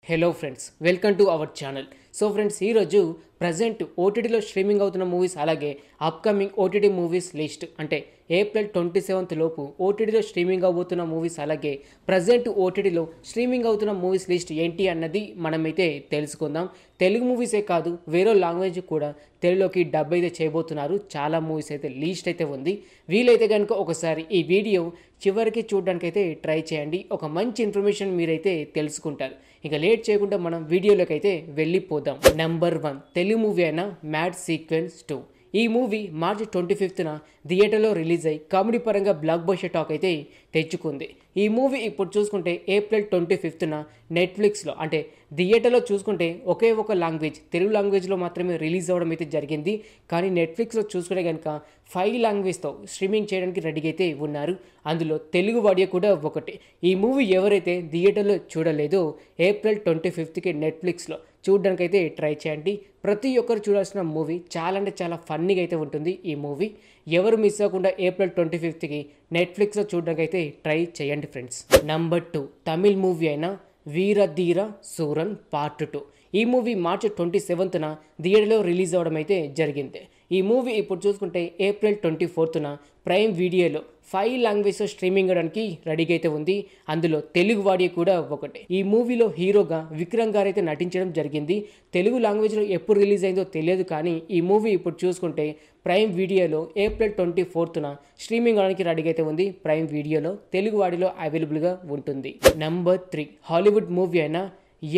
Hello friends, welcome to our channel. So friends, ఈరోజు present ఓటీటీలో streaming అవుతున్న movies, అలాగే అప్కమింగ్ ఓటీటీ మూవీస్ లిస్ట్, అంటే ఏప్రిల్ 27 లోపు ఓటీటీలో స్ట్రీమింగ్ అవబోతున్న మూవీస్, అలాగే ప్రజెంట్ ఓటీటీలో స్ట్రీమింగ్ అవుతున్న మూవీస్ లిస్ట్ ఏంటి అన్నది మనమైతే తెలుసుకుందాం. తెలుగు మూవీసే కాదు, వేరే లాంగ్వేజ్ కూడా తెలుగులోకి డబ్ అయితే చేయబోతున్నారు. చాలా మూవీస్ అయితే లిస్ట్ అయితే ఉంది. వీలైతే కనుక ఒకసారి ఈ వీడియో చివరికి చూడడానికైతే ట్రై చేయండి. ఒక మంచి ఇన్ఫర్మేషన్ మీరైతే తెలుసుకుంటారు. ఇక లేట్ చేయకుండా మనం వీడియోలోకి అయితే వెళ్ళిపోదాం. నెంబర్ 1 తెలుగు మూవీ అయిన మ్యాడ్ సీక్వెన్స్ 2. ఈ మూవీ మార్చి 25న థియేటర్లో రిలీజ్ అయ్యి కామెడీ పరంగా బ్లాక్ బస్టర్ టాక్ అయితే తెచ్చుకుంది. ఈ మూవీ ఇప్పుడు చూసుకుంటే ఏప్రిల్ 25న నెట్ఫ్లిక్స్లో, అంటే థియేటర్లో చూసుకుంటే ఒకే ఒక లాంగ్వేజ్, తెలుగు లాంగ్వేజ్లో మాత్రమే రిలీజ్ అవ్వడం అయితే జరిగింది. కానీ నెట్ఫ్లిక్స్లో చూసుకుంటే కనుక 5 లాంగ్వేజ్తో స్ట్రీమింగ్ చేయడానికి రెడీగా అయితే ఉన్నారు. అందులో తెలుగు వాడియో కూడా ఒకటి. ఈ మూవీ ఎవరైతే థియేటర్లో చూడలేదో ఏప్రిల్ 25కి నెట్ఫ్లిక్స్లో చూడడానికి అయితే ట్రై చేయండి. ప్రతి ఒక్కరు చూడాల్సిన మూవీ. చాలా అంటే చాలా ఫన్నీగా అయితే ఉంటుంది ఈ మూవీ. ఎవరు మిస్ అవ్వకుండా ఏప్రిల్ 25కి నెట్ఫ్లిక్స్లో చూడడానికి అయితే ట్రై చేయండి ఫ్రెండ్స్. నెంబర్ 2 తమిళ్ మూవీ అయిన వీరధీర సూరన్ పార్ట్ 2. ఈ మూవీ మార్చి 27న థియేటర్లో రిలీజ్ అవ్వడం అయితే జరిగింది. ఈ మూవీ ఇప్పుడు చూసుకుంటే ఏప్రిల్ 24న ప్రైమ్ వీడియోలో 5 లాంగ్వేజ్ స్ట్రీమింగ్ అవడానికి రెడీగా అయితే ఉంది. అందులో తెలుగు వాడియో కూడా ఒకటి. ఈ మూవీలో హీరోగా విక్రమ్ గారు అయితే నటించడం జరిగింది. తెలుగు లాంగ్వేజ్లో ఎప్పుడు రిలీజ్ అయిందో తెలియదు, కానీ ఈ మూవీ ఇప్పుడు చూసుకుంటే ప్రైమ్ వీడియోలో ఏప్రిల్ 24న స్ట్రీమింగ్ అవడానికి రెడీగా అయితే ఉంది. ప్రైమ్ వీడియోలో తెలుగు వాడిలో అవైలబుల్గా ఉంటుంది. నెంబర్ 3 హాలీవుడ్ మూవీ అయిన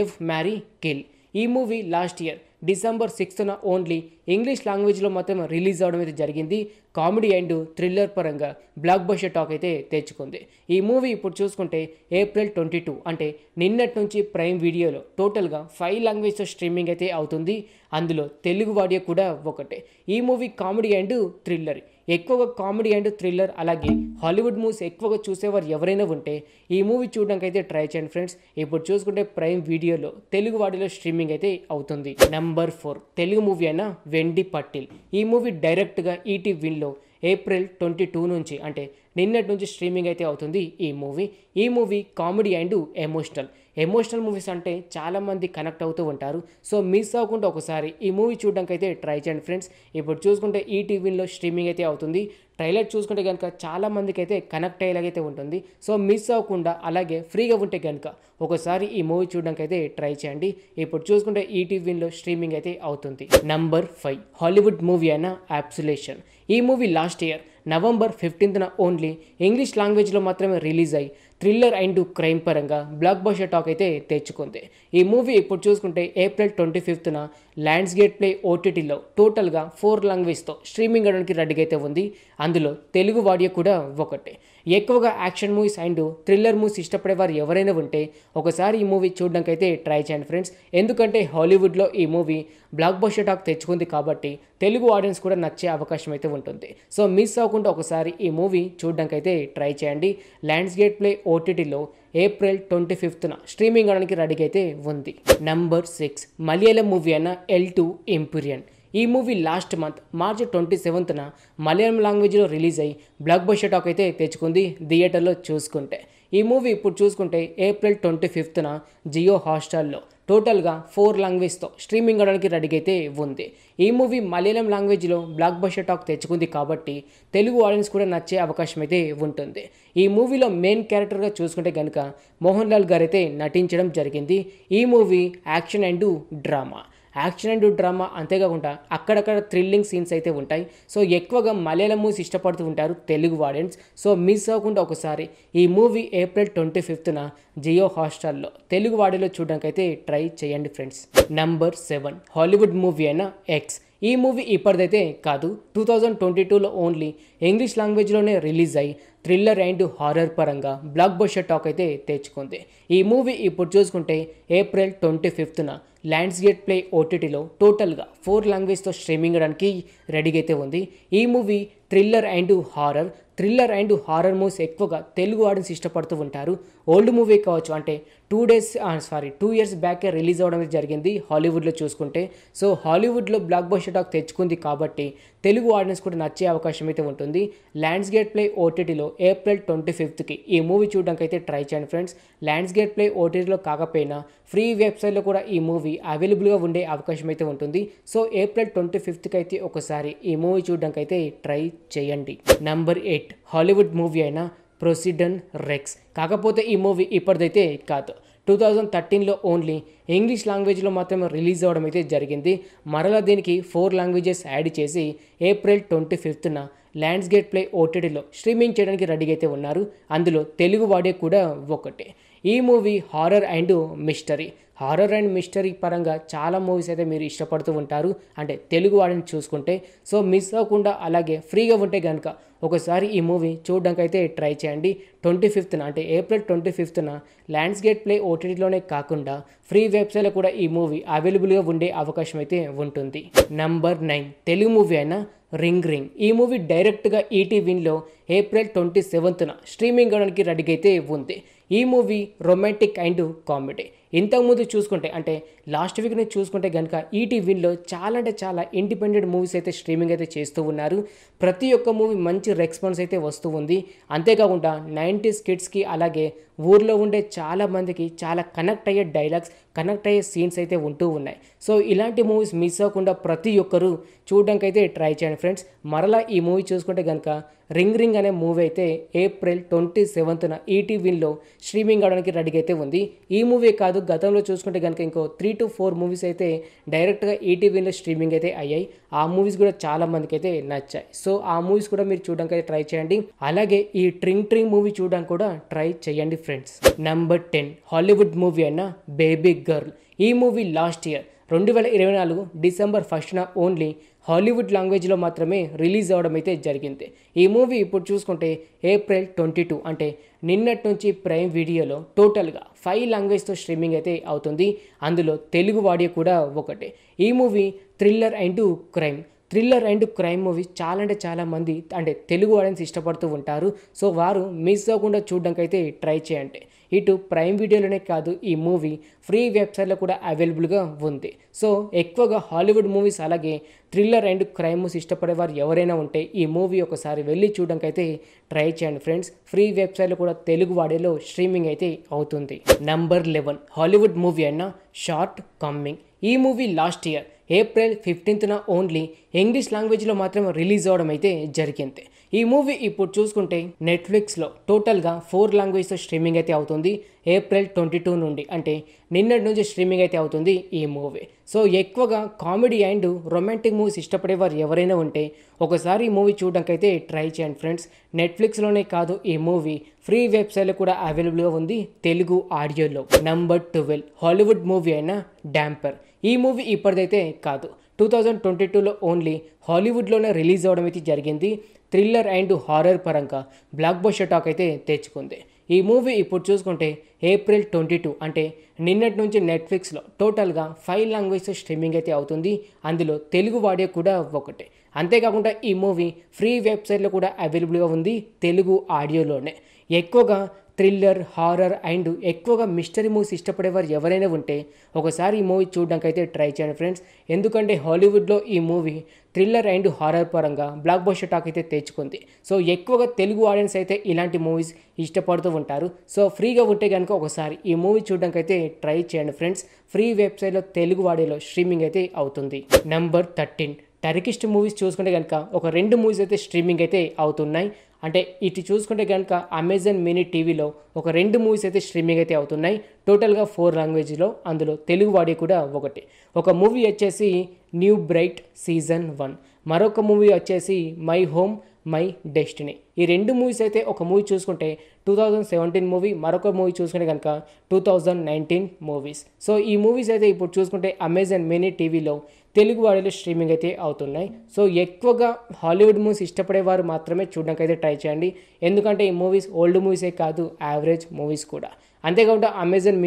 ఎఫ్ మ్యారీ కిల్. ఈ మూవీ లాస్ట్ ఇయర్ డిసెంబర్ 6న ఓన్లీ ఇంగ్లీష్ లాంగ్వేజ్లో మాత్రం రిలీజ్ అవడం అయితే జరిగింది. కామెడీ అండ్ థ్రిల్లర్ పరంగా బ్లాక్ బస్టర్ టాక్ అయితే తెచ్చుకుంది. ఈ మూవీ ఇప్పుడు చూసుకుంటే ఏప్రిల్ 22, అంటే నిన్నటి నుంచి ప్రైమ్ వీడియోలో టోటల్గా 5 లాంగ్వేజ్తో స్ట్రీమింగ్ అయితే అవుతుంది. అందులో తెలుగు వాడియో కూడా ఒకటే. ఈ మూవీ కామెడీ అండ్ థ్రిల్లర్, ఎక్కువగా కామెడీ అండ్ థ్రిల్లర్, అలాగే హాలీవుడ్ మూవీస్ ఎక్కువగా చూసేవారు ఎవరైనా ఉంటే ఈ మూవీ చూడడానికి అయితే ట్రై చేయండి ఫ్రెండ్స్. ఇప్పుడు చూసుకుంటే ప్రైమ్ వీడియోలో తెలుగు వాడిలో స్ట్రీమింగ్ అయితే అవుతుంది. నెంబర్ 4 తెలుగు మూవీ అయిన వెండి పట్టిల్. ఈ మూవీ డైరెక్ట్గా ఈటీ విన్లో ఏప్రిల్ 22 నుంచి, అంటే నిన్నటి నుంచి స్ట్రీమింగ్ అయితే అవుతుంది ఈ movie comedy and emotional movies అంటే చాలామంది కనెక్ట్ అవుతూ ఉంటారు. సో మిస్ అవ్వకుండా ఒకసారి ఈ మూవీ చూడడానికి అయితే ట్రై చేయండి ఫ్రెండ్స్. ఇప్పుడు చూసుకుంటే ఈటీవీలో స్ట్రీమింగ్ అయితే అవుతుంది. ట్రైలర్ చూసుకుంటే కనుక చాలా మందికి అయితే కనెక్ట్ అయ్యేలాగైతే ఉంటుంది. సో మిస్ అవ్వకుండా, అలాగే ఫ్రీగా ఉంటే కనుక ఒకసారి ఈ మూవీ చూడడానికి అయితే ట్రై చేయండి. ఇప్పుడు చూసుకుంటే ఈటీవీలో స్ట్రీమింగ్ అయితే అవుతుంది. నెంబర్ 5 హాలీవుడ్ మూవీ అయిన అబ్సల్యూషన్. ఈ మూవీ లాస్ట్ ఇయర్ నవంబర్ 15న ఓన్లీ ఇంగ్లీష్ లాంగ్వేజ్లో మాత్రమే రిలీజ్ అయ్యి థ్రిల్లర్ అండ్ క్రైమ్ పరంగా బ్లాక్ బస్టర్ టాక్ అయితే తెచ్చుకుంది. ఈ మూవీ ఇప్పుడు చూసుకుంటే ఏప్రిల్ 25న ల్యాండ్స్ గేట్ ప్లే ఓటీటీలో టోటల్గా 4 లాంగ్వేజ్తో స్ట్రీమింగ్ అవడానికి రెడీగా అయితే ఉంది. అందులో తెలుగు వాడియో కూడా ఒకటి. ఎక్కువగా action movies and thriller movies ఇష్టపడే వారు ఎవరైనా ఉంటే ఒకసారి ఈ మూవీ చూడడానికి అయితే ట్రై చేయండి ఫ్రెండ్స్. ఎందుకంటే హాలీవుడ్లో ఈ మూవీ బ్లాక్ బస్టర్ టాక్ తెచ్చుకుంది కాబట్టి తెలుగు ఆడియన్స్ కూడా నచ్చే అవకాశం అయితే ఉంటుంది. సో మిస్ అవ్వకుండా ఒకసారి ఈ మూవీ చూడడానికి అయితే ట్రై చేయండి. ల్యాండ్స్ గేట్ ప్లే ఓటీటీలో ఏప్రిల్ 25న స్ట్రీమింగ్ అవడానికి రెడీగా అయితే ఉంది. నెంబర్ 6 మలయాళం మూవీ అయిన L2 ఇంపీరియన్. ఈ మూవీ లాస్ట్ మంత్ మార్చి 27న మలయాళం లాంగ్వేజ్లో రిలీజ్ అయ్యి బ్లాక్ బస్టర్ టాక్ అయితే తెచ్చుకుంది థియేటర్లో చూసుకుంటే. ఈ మూవీ ఇప్పుడు చూసుకుంటే ఏప్రిల్ 25న జియో హాట్స్టార్లో టోటల్గా 4 లాంగ్వేజ్తో స్ట్రీమింగ్ అవడానికి రెడీగా అయితే ఉంది. ఈ మూవీ మలయాళం లాంగ్వేజ్లో బ్లాక్ బస్టర్ టాక్ తెచ్చుకుంది కాబట్టి తెలుగు ఆడియన్స్ కూడా నచ్చే అవకాశం అయితే ఉంటుంది. ఈ మూవీలో మెయిన్ క్యారెక్టర్గా చూసుకుంటే కనుక మోహన్ లాల్ గారు అయితే నటించడం జరిగింది. ఈ మూవీ యాక్షన్ అండ్ డ్రామా అంతేకాకుండా అక్కడక్కడ థ్రిల్లింగ్ సీన్స్ అయితే ఉంటాయి. సో ఎక్కువగా మలయాళం మూవీస్ ఇష్టపడుతూ ఉంటారు తెలుగు ఆడియన్స్. సో మిస్ అవ్వకుండా ఒకసారి ఈ మూవీ ఏప్రిల్ 25న జియో హాట్స్టార్లో తెలుగు వాడిలో చూడడానికి అయితే ట్రై చేయండి ఫ్రెండ్స్. నెంబర్ 7 హాలీవుడ్ మూవీ అయిన ఎక్స్. ఈ మూవీ ఇప్పటిదైతే కాదు, 2022లో ఓన్లీ ఇంగ్లీష్ లాంగ్వేజ్లోనే రిలీజ్ అయ్యి థ్రిల్లర్ అండ్ హారర్ పరంగా బ్లాక్ బస్టర్ టాక్ అయితే తెచ్చుకుంది. ఈ మూవీ ఇప్పుడు చూసుకుంటే ఏప్రిల్ 25న ల్యాండ్స్ గేట్ ప్లే ఓటీటీలో టోటల్గా 4 లాంగ్వేజ్తో స్ట్రీమింగ్ అవడానికి రెడీగా అయితే ఉంది. ఈ movie thriller and horror movies ఎక్కువగా తెలుగు ఆడియన్స్ ఇష్టపడుతూ ఉంటారు. ఓల్డ్ మూవీ కావచ్చు, అంటే టూ ఇయర్స్ బ్యాకే రిలీజ్ అవ్వడం జరిగింది హాలీవుడ్లో చూసుకుంటే. సో హాలీవుడ్లో బ్లాక్ బస్టర్ టాక్ తెచ్చుకుంది కాబట్టి తెలుగు ఆడియన్స్ కూడా నచ్చే అవకాశం అయితే ఉంటుంది. ల్యాండ్స్ గేట్ ప్లే ఓటీటీలో ఏప్రిల్ 25కి ఈ మూవీ చూడడానికి అయితే ట్రై చేయండి ఫ్రెండ్స్. ల్యాండ్స్ గేట్ ప్లే ఓటీటీలో కాకపోయినా ఫ్రీ వెబ్సైట్లో కూడా ఈ మూవీ అవైలబుల్గా ఉండే అవకాశం అయితే ఉంటుంది. సో ఏప్రిల్ 25కి అయితే ఒకసారి ఈ మూవీ చూడడానికి అయితే ట్రై చేయండి. నంబర్ 8 హాలీవుడ్ మూవీ అయిన ప్రొసిడెన్ రెక్స్. కాకపోతే ఈ మూవీ ఇప్పటిదైతే కాదు, 2013లో ఓన్లీ ఇంగ్లీష్ లాంగ్వేజ్లో మాత్రమే రిలీజ్ అవ్వడం అయితే జరిగింది. మరలా దీనికి 4 లాంగ్వేజెస్ యాడ్ చేసి ఏప్రిల్ 25న ల్యాండ్స్ గేట్ ప్లే ఓటీటీలో స్ట్రీమింగ్ చేయడానికి రెడీగా అయితే ఉన్నారు. అందులో తెలుగు వాడే కూడా ఒకటే. ఈ మూవీ హారర్ అండ్ మిస్టరీ పరంగా చాలా మూవీస్ అయితే మీరు ఇష్టపడుతూ ఉంటారు, అంటే తెలుగు వాడిని చూసుకుంటే. సో మిస్ అవ్వకుండా అలాగే ఫ్రీగా ఉంటే కనుక ఒకసారి ఈ మూవీ చూడడానికి అయితే ట్రై చేయండి. 25న అంటే ఏప్రిల్ 25న ల్యాండ్స్ గేట్ ప్లే ఓటీటీలోనే కాకుండా ఫ్రీ వెబ్సైట్లో కూడా ఈ మూవీ అవైలబుల్గా ఉండే అవకాశం అయితే ఉంటుంది. నంబర్ 9 తెలుగు మూవీ అయిన రింగ్. ఈ మూవీ డైరెక్ట్గా ఈటీవీలో ఏప్రిల్ 27న స్ట్రీమింగ్ అవడానికి రెడీగా అయితే ఉంది. ఈ మూవీ రొమాంటిక్ అండ్ కామెడీ. ఇంతకుముందు చూసుకుంటే అంటే లాస్ట్ వీక్ నుంచి చూసుకుంటే కనుక ఈటీవీలో చాలా అంటే చాలా ఇండిపెండెంట్ మూవీస్ అయితే స్ట్రీమింగ్ అయితే చేస్తూ ఉన్నారు. ప్రతి ఒక్క మూవీ మంచి రెస్పాన్స్ అయితే వస్తూ ఉంది. అంతేకాకుండా 90s కిడ్స్కి అలాగే ఊర్లో ఉండే చాలా మందికి చాలా కనెక్ట్ అయ్యే డైలాగ్స్, కనెక్ట్ అయ్యే సీన్స్ అయితే ఉంటూ ఉన్నాయి. సో ఇలాంటి మూవీస్ మిస్ అవ్వకుండా ప్రతి ఒక్కరూ చూడడానికి అయితే ట్రై చేయండి ఫ్రెండ్స్. మరలా ఈ మూవీ చూసుకుంటే కనుక రింగ్ అనే మూవీ అయితే ఏప్రిల్ 27న ఈటీవీలో స్ట్రీమింగ్ అవడానికి రెడీగా అయితే ఉంది. ఈ మూవీ కాదు, గతంలో చూసుకుంటే కనుక ఇంకో 3 to 4 మూవీస్ అయితే డైరెక్ట్గా ఈటీవీలో స్ట్రీమింగ్ అయితే అయ్యాయి. ఆ మూవీస్ కూడా చాలా మందికి అయితే నచ్చాయి. సో ఆ మూవీస్ కూడా మీరు చూడడానికి అయితే ట్రై చేయండి. అలాగే ఈ ట్రింగ్ మూవీ చూడడానికి కూడా ట్రై చేయండి ఫ్రెండ్స్. నంబర్ 10 హాలీవుడ్ మూవీ అయిన బేబీ గర్ల్. ఈ మూవీ లాస్ట్ ఇయర్ 2024 డిసెంబర్ 1న ఓన్లీ హాలీవుడ్ లాంగ్వేజ్లో మాత్రమే రిలీజ్ అవ్వడం అయితే జరిగింది. ఈ మూవీ ఇప్పుడు చూసుకుంటే ఏప్రిల్ 22 అంటే నిన్నటి నుంచి ప్రైమ్ వీడియోలో టోటల్గా 5 లాంగ్వేజ్తో స్ట్రీమింగ్ అయితే అవుతుంది. అందులో తెలుగు వాడియో కూడా ఒకటే. ఈ movie thriller and crime movie చాలా అంటే చాలా మంది అంటే తెలుగు ఆడియన్స్ ఇష్టపడుతూ ఉంటారు. సో వారు మిస్ అవ్వకుండా చూడడానికి అయితే ట్రై చేయండి. ఇటు ప్రైమ్ వీడియోలోనే కాదు, ఈ మూవీ ఫ్రీ వెబ్సైట్లో కూడా అవైలబుల్గా ఉంది. సో ఎక్కువగా హాలీవుడ్ మూవీస్ అలాగే థ్రిల్లర్ అండ్ క్రైమ్ మూవీస్ ఇష్టపడేవారు ఎవరైనా ఉంటే ఈ మూవీ ఒకసారి వెళ్ళి చూడడానికి అయితే ట్రై చేయండి ఫ్రెండ్స్. ఫ్రీ వెబ్సైట్లో కూడా తెలుగు వాడేలో స్ట్రీమింగ్ అయితే అవుతుంది. నంబర్ 11 హాలీవుడ్ మూవీ అయిన షార్ట్ కమింగ్. ఈ మూవీ లాస్ట్ ఇయర్ ఏప్రిల్ 15న ఓన్లీ ఇంగ్లీష్ లాంగ్వేజ్లో మాత్రం రిలీజ్ అవ్వడం అయితే జరిగింది. ఈ మూవీ ఇప్పుడు చూసుకుంటే నెట్ఫ్లిక్స్లో టోటల్గా 4 లాంగ్వేజ్తో స్ట్రీమింగ్ అయితే అవుతుంది. ఏప్రిల్ 22 నుండి అంటే నిన్నటి నుంచి స్ట్రీమింగ్ అయితే అవుతుంది ఈ మూవీ. సో ఎక్కువగా కామెడీ అండ్ రొమాంటిక్ మూవీస్ ఇష్టపడేవారు ఎవరైనా ఉంటే ఒకసారి ఈ మూవీ చూడడానికి అయితే ట్రై చేయండి ఫ్రెండ్స్. నెట్ఫ్లిక్స్లోనే కాదు, ఈ మూవీ ఫ్రీ వెబ్సైట్లో కూడా అవైలబుల్గా ఉంది తెలుగు ఆడియోలో. నంబర్ 12 హాలీవుడ్ మూవీ అయిన డాంపర్. ఈ మూవీ ఇప్పటిదైతే కాదు, 2022లో ఓన్లీ హాలీవుడ్లోనే రిలీజ్ అవ్వడం అయితే జరిగింది. థ్రిల్లర్ అండ్ హారర్ పరంగా బ్లాక్ బస్టర్ టాక్ అయితే తెచ్చుకుంది. ఈ మూవీ ఇప్పుడు చూసుకుంటే ఏప్రిల్ 22 అంటే నిన్నటి నుంచి నెట్ఫ్లిక్స్లో టోటల్గా 5 లాంగ్వేజ్తో స్ట్రీమింగ్ అయితే అవుతుంది. అందులో తెలుగు వాడే కూడా ఒకటే. అంతేకాకుండా ఈ మూవీ ఫ్రీ వెబ్సైట్లో కూడా అవైలబుల్గా ఉంది తెలుగు ఆడియోలోనే. ఎక్కువగా థ్రిల్లర్, హారర్ అండ్ ఎక్కువగా మిస్టరీ మూవీస్ ఇష్టపడేవారు ఎవరైనా ఉంటే ఒకసారి ఈ మూవీ చూడడానికి అయితే ట్రై చేయండి ఫ్రెండ్స్. ఎందుకంటే హాలీవుడ్లో ఈ మూవీ థ్రిల్లర్ అండ్ హారర్ పరంగా బ్లాక్ బస్టర్ టాక్ అయితే తెచ్చుకుంది. సో ఎక్కువగా తెలుగు ఆడియన్స్ అయితే ఇలాంటి మూవీస్ ఇష్టపడుతూ ఉంటారు. సో ఫ్రీగా ఉంటే కనుక ఒకసారి ఈ మూవీ చూడడానికి అయితే ట్రై చేయండి ఫ్రెండ్స్. ఫ్రీ వెబ్సైట్లో తెలుగు వాడేలో స్ట్రీమింగ్ అయితే అవుతుంది. నంబర్ 13 టర్కిష్ మూవీస్ చూసుకుంటే కనుక ఒక 2 మూవీస్ అయితే స్ట్రీమింగ్ అయితే అవుతున్నాయి. అంటే ఇటు చూసుకుంటే కనుక అమెజాన్ మినీ టీవీలో ఒక 2 మూవీస్ అయితే స్ట్రీమింగ్ అయితే అవుతున్నాయి. టోటల్గా 4 లాంగ్వేజ్లో, అందులో తెలుగు వాడి కూడా ఒకటి. ఒక మూవీ వచ్చేసి న్యూ బ్రైట్ సీజన్ 1, మరొక మూవీ వచ్చేసి మై హోమ్ మై డెస్టినీ. ఈ 2 మూవీస్ అయితే ఒక మూవీ చూసుకుంటే 2017 మూవీ, మరొక మూవీ చూసుకుంటే కనుక 2019 మూవీస్. సో ఈ మూవీస్ అయితే ఇప్పుడు చూసుకుంటే అమెజాన్ మినీ టీవీలో తెలుగు వాడిలో స్ట్రీమింగ్ అయితే అవుతున్నాయి. సో ఎక్కువగా హాలీవుడ్ మూవీస్ ఇష్టపడేవారు మాత్రమే చూడడానికి అయితే ట్రై చేయండి. ఎందుకంటే ఈ మూవీస్ ఓల్డ్ మూవీసే కాదు, యావరేజ్ మూవీస్ కూడా. అంతేకాకుండా అమెజాన్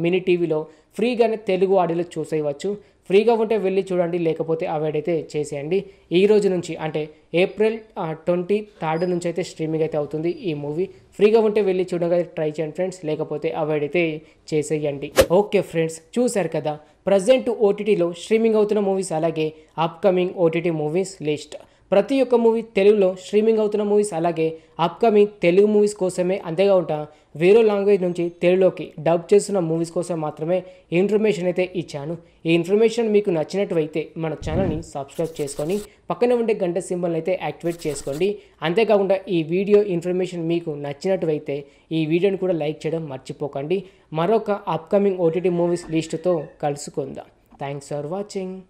మినీ టీవీలో ఫ్రీగానే తెలుగు ఆడియోలో చూసేయవచ్చు. ఫ్రీగా ఉంటే వెళ్ళి చూడండి, లేకపోతే అవాయిడ్ అయితే చేసేయండి. ఈ రోజు నుంచి అంటే ఏప్రిల్ 23 నుంచి అయితే స్ట్రీమింగ్ అయితే అవుతుంది ఈ మూవీ. ఫ్రీగా ఉంటే వెళ్ళి చూడడానికి ట్రై చేయండి ఫ్రెండ్స్, లేకపోతే అవాయిడ్ అయితే చేసేయండి. ఓకే ఫ్రెండ్స్, చూశారు కదా ప్రజెంట్ ఓటీటీలో స్ట్రీమింగ్ అవుతున్న మూవీస్ అలాగే అప్కమింగ్ ఓటీటీ మూవీస్ లిస్ట్. ప్రతి ఒక్క మూవీ తెలుగులో స్ట్రీమింగ్ అవుతున్న మూవీస్ అలాగే అప్కమింగ్ తెలుగు మూవీస్ కోసమే, అంతేకాకుండా వేరే లాంగ్వేజ్ నుంచి తెలుగులోకి డబ్ చేస్తున్న మూవీస్ కోసం మాత్రమే ఇన్ఫర్మేషన్ అయితే ఇచ్చాను. ఈ ఇన్ఫర్మేషన్ మీకు నచ్చినట్లయితే మన ఛానల్ని సబ్స్క్రైబ్ చేసుకొని పక్కనే ఉండే గంట సింబల్ని అయితే యాక్టివేట్ చేసుకోండి. అంతేకాకుండా ఈ వీడియో ఇన్ఫర్మేషన్ మీకు నచ్చినట్లయితే ఈ వీడియోని కూడా లైక్ చేయడం మర్చిపోకండి. మరొక అప్కమింగ్ ఓటీటీ మూవీస్ లిస్టుతో కలుసుకుందాం. Thanks for watching.